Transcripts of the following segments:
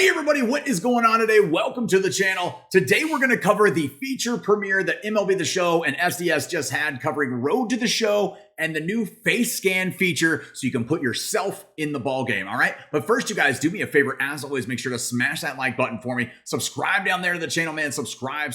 Hey everybody, what is going on today? Welcome to the channel. Today we're going to cover the feature premiere that MLB The Show and SDS just had, covering Road to the Show and the new face scan feature so you can put yourself in the ball game. All right, but first, you guys, do me a favor. As always, make sure to smash that like button for me. Subscribe down there to the channel, man. Subscribe.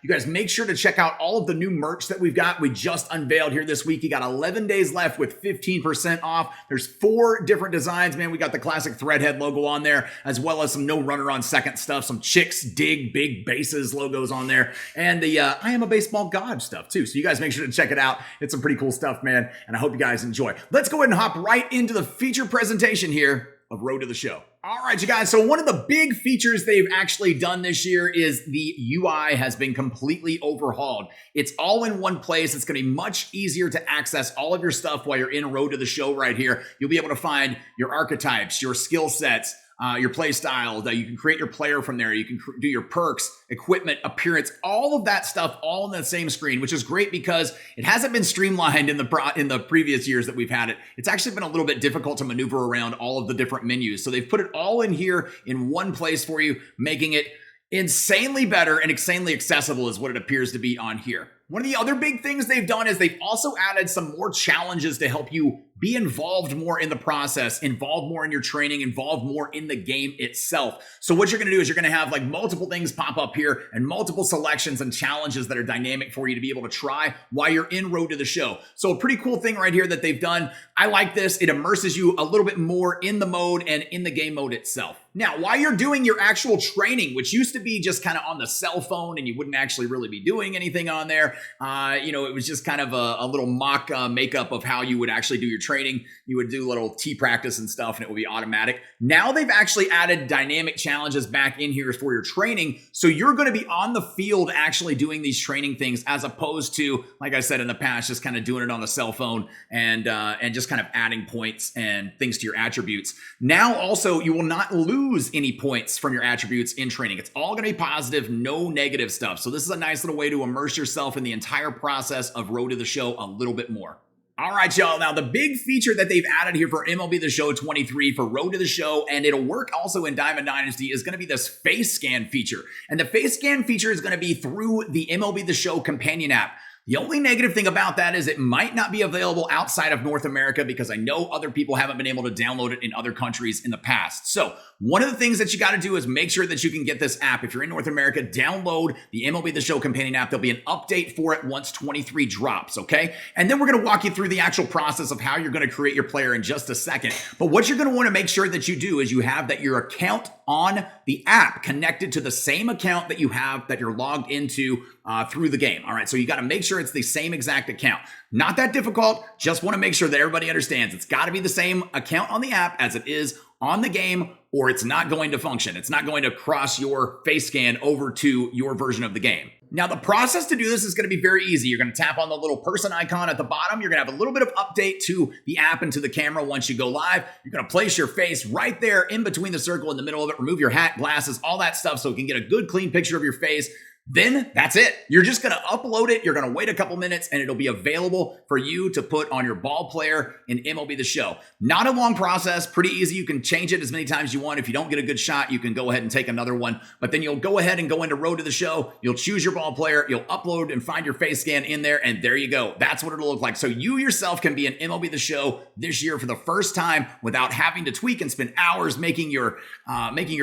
You guys, make sure to check out all of the new merch that we've got. We just unveiled here this week. You got 11 days left with 15% off. There's 4 different designs, man. We got the classic threadhead logo on there, as well as some no runner on second stuff, some Chicks Dig Big Bases logos on there, and the I Am a Baseball God stuff too. So you guys make sure to check it out. It's some pretty cool stuff, man, and I hope you guys enjoy. Let's go ahead and hop right into the feature presentation here of Road to the Show. All right, you guys, so one of the big features they've actually done this year is the UI has been completely overhauled. It's all in one place. It's going to be much easier to access all of your stuff while you're in Road to the Show right here. You'll be able to find your archetypes, your skill sets, your play styles. You can create your player from there. You can do your perks, equipment, appearance, all of that stuff all on the same screen, which is great because it hasn't been streamlined in the previous years that we've had it. It's actually been a little bit difficult to maneuver around all of the different menus. So they've put it all in here in one place for you, making it insanely better and insanely accessible is what it appears to be on here. One of the other big things they've done is they've also added some more challenges to help you be involved more in the process, involved more in your training, involved more in the game itself. So what you're going to do is you're going to have like multiple things pop up here and multiple selections and challenges that are dynamic for you to be able to try while you're in Road to the Show. So a pretty cool thing right here that they've done. I like this. It immerses you a little bit more in the mode and in the game mode itself. Now, while you're doing your actual training, which used to be just kind of on the cell phone and you wouldn't actually really be doing anything on there, it was just kind of a little mock makeup of how you would actually do your training. You would do little T practice and stuff and it would be automatic. Now they've actually added dynamic challenges back in here for your training. So you're going to be on the field actually doing these training things, as opposed to, like I said in the past, just kind of doing it on the cell phone and just kind of adding points and things to your attributes. Now also, you will not lose any points from your attributes in training. It's all going to be positive, no negative stuff. So this is a nice little way to immerse yourself in the entire process of Road to the Show a little bit more. All right, y'all. Now, the big feature that they've added here for MLB The Show 23 for Road to the Show, and it'll work also in Diamond Dynasty, is going to be this face scan feature. And the face scan feature is going to be through the MLB The Show companion app. The only negative thing about that is it might not be available outside of North America, because I know other people haven't been able to download it in other countries in the past. So one of the things that you got to do is make sure that you can get this app. If you're in North America, download the MLB The Show companion app. There'll be an update for it once 23 drops, okay? And then we're going to walk you through the actual process of how you're going to create your player in just a second. But what you're going to want to make sure that you do is you have that your account on the app connected to the same account that you have that you're logged into through the game. All right, so you got to make sure it's the same exact account. Not that difficult. Just want to make sure that everybody understands it's got to be the same account on the app as it is on the game, or it's not going to function. It's not going to cross your face scan over to your version of the game. Now, the process to do this is going to be very easy. You're going to tap on the little person icon at the bottom. You're going to have a little bit of update to the app and to the camera once you go live. You're going to place your face right there in between the circle in the middle of it. Remove your hat, glasses, all that stuff so you can get a good, clean picture of your face. Then that's it. You're just going to upload it. You're going to wait a couple minutes and it'll be available for you to put on your ball player in MLB The Show. Not a long process, pretty easy. You can change it as many times as you want. If you don't get a good shot, you can go ahead and take another one, but then you'll go ahead and go into Road to the Show. You'll choose your ball player. You'll upload and find your face scan in there. And there you go. That's what it'll look like. So you yourself can be an MLB The Show this year for the first time without having to tweak and spend hours making your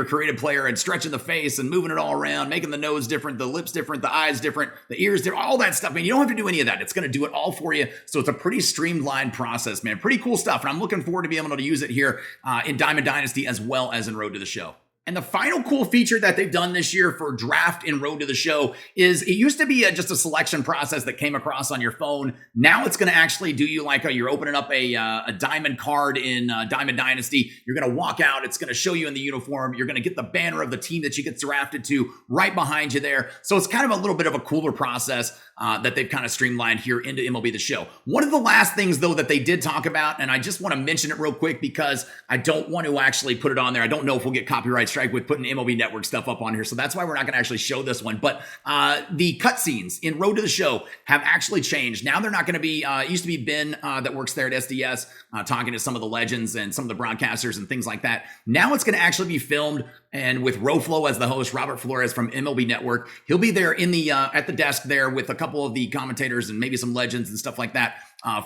creative player and stretching the face and moving it all around, making the nose different, the lips different, the eyes different, the ears different, all that stuff, man. You don't have to do any of that. It's going to do it all for you. So it's a pretty streamlined process, man. Pretty cool stuff. And I'm looking forward to being able to use it here in Diamond Dynasty as well as in Road to the Show. And the final cool feature that they've done this year for draft in Road to the Show is it used to be just a selection process that came across on your phone. Now it's going to actually do you like you're opening up a diamond card in Diamond Dynasty. You're going to walk out. It's going to show you in the uniform. You're going to get the banner of the team that you get drafted to right behind you there. So it's kind of a little bit of a cooler process that they've kind of streamlined here into MLB The Show. One of the last things, though, that they did talk about, and I just want to mention it real quick because I don't want to actually put it on there. I don't know if we'll get copyright strike with putting MLB Network stuff up on here, so that's why we're not going to actually show this one. But the cutscenes in Road to the Show have actually changed. Now they're not going to be, it used to be Ben that works there at SDS talking to some of the legends and some of the broadcasters and things like that. Now it's going to actually be filmed, and with Roflo as the host, Robert Flores from MLB Network, he'll be there in the at the desk there with a couple of the commentators and maybe some legends and stuff like that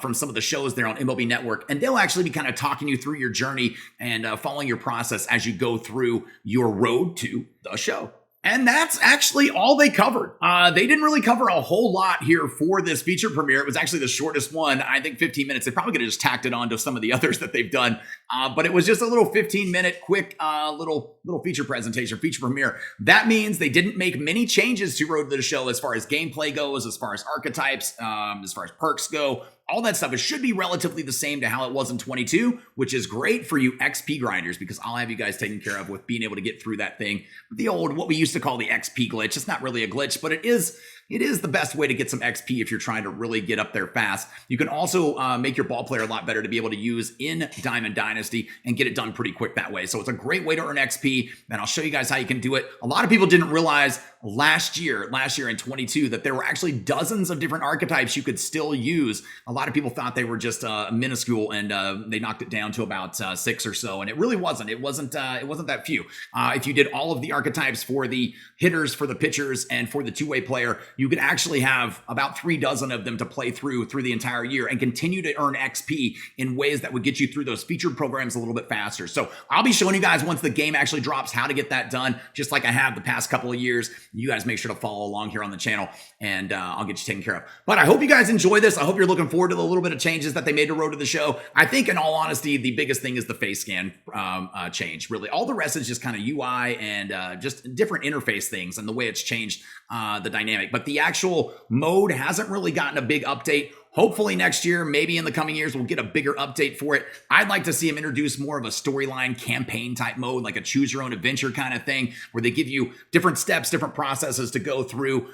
from some of the shows there on MLB Network. And they'll actually be kind of talking you through your journey and following your process as you go through your road to the show. And that's actually all they covered. They didn't really cover a whole lot here for this feature premiere. It was actually the shortest one, I think 15 minutes. They probably could have just tacked it on to some of the others that they've done. But it was just a little 15-minute quick little feature presentation, feature premiere. That means they didn't make many changes to Road to the Show as far as gameplay goes, as far as archetypes, as far as perks go. All that stuff, it should be relatively the same to how it was in 22, which is great for you XP grinders, because I'll have you guys taken care of with being able to get through that thing. The old, what we used to call the XP glitch. It's not really a glitch, but it is the best way to get some XP if you're trying to really get up there fast. You can also make your ball player a lot better to be able to use in Diamond Dynasty and get it done pretty quick that way. So it's a great way to earn XP, and I'll show you guys how you can do it. A lot of people didn't realize last year in 22 that there were actually dozens of different archetypes you could still use. A lot of people thought they were just minuscule, and they knocked it down to about 6 or so, and it really wasn't. It wasn't that few. If you did all of the archetypes for the hitters, for the pitchers, and for the two-way player, you could actually have about 3 dozen of them to play through the entire year and continue to earn XP in ways that would get you through those featured programs a little bit faster. So I'll be showing you guys once the game actually drops how to get that done, just like I have the past couple of years. You guys make sure to follow along here on the channel, and I'll get you taken care of. But I hope you guys enjoy this. I hope you're looking forward to the little bit of changes that they made to Road to the Show. I think, in all honesty, the biggest thing is the face scan change. Really, all the rest is just kind of UI and just different interface things and the way it's changed the dynamic. But the actual mode hasn't really gotten a big update. Hopefully next year, maybe in the coming years, we'll get a bigger update for it. I'd like to see them introduce more of a storyline campaign type mode, like a choose your own adventure kind of thing, where they give you different steps, different processes to go through,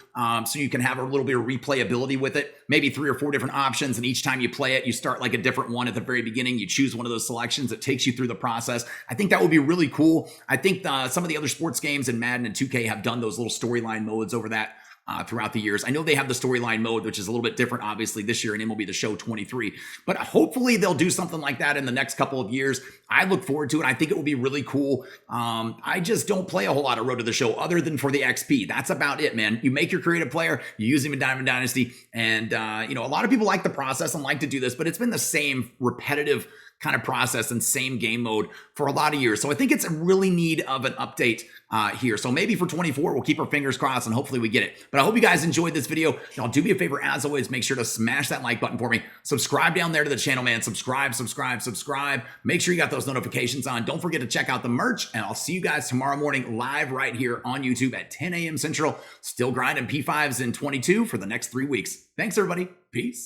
so you can have a little bit of replayability with it. Maybe 3 or 4 different options, and each time you play it, you start like a different one at the very beginning. You choose one of those selections. It takes you through the process. I think that would be really cool. I think some of the other sports games in Madden and 2K have done those little storyline modes over that throughout the years. I know they have the storyline mode, which is a little bit different, obviously, this year in MLB The Show 23. But hopefully they'll do something like that in the next couple of years. I look forward to it. I think it will be really cool. I just don't play a whole lot of Road to the Show other than for the XP. That's about it, man. You make your creative player, you use him in Diamond Dynasty, and a lot of people like the process and like to do this, but it's been the same repetitive kind of process and same game mode for a lot of years. So I think it's really need of an update here. So maybe for 24, we'll keep our fingers crossed and hopefully we get it. But I hope you guys enjoyed this video. Y'all do me a favor, as always, make sure to smash that like button for me. Subscribe down there to the channel, man. Subscribe. Make sure you got those notifications on. Don't forget to check out the merch, and I'll see you guys tomorrow morning live right here on YouTube at 10 a.m. Central. Still grinding P5s in 22 for the next 3 weeks. Thanks, everybody. Peace.